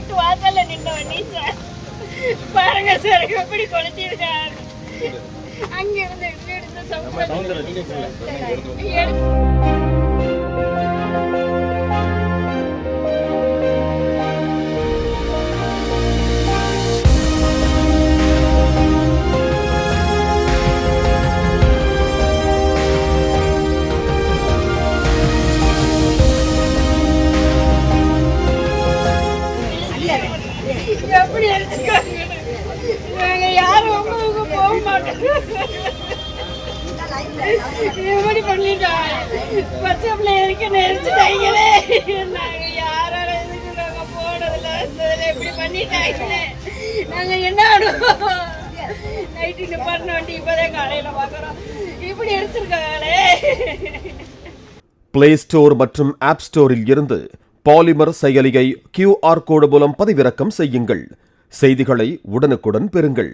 வீட்டு வாசல்ல நின்னவன் நீ சார். பாருங்க சார் எப்படி கொளுத்திருக்காரு. அங்க இருந்து எடுத்த எப்படி எடுத்துக்காங்க. நாங்க யாரும் உங்களுக்கு போக மாட்டோம். எப்படி பண்ணிட்டாங்க. பச்சை பிள்ளைகளுக்கு நெரிச்சுட்டாங்களே. நாங்க யாரோட இதுக்கு நாங்க போனதில்ல. எப்படி பண்ணிட்டாங்களே. நாங்க என்ன ஆடுவோம். நைட்டு நிப்பாட்டின வண்டி இப்பதான் காலையில பாக்குறோம். இப்படி எடுத்திருக்காங்களே. பிளே ஸ்டோர் மற்றும் ஆப் ஸ்டோரில் இருந்து பாலிமர் செயலியை QR கோடு மூலம் பதிவிறக்கம் செய்யுங்கள். செய்திகளை உடனுக்குடன் பெறுங்கள்.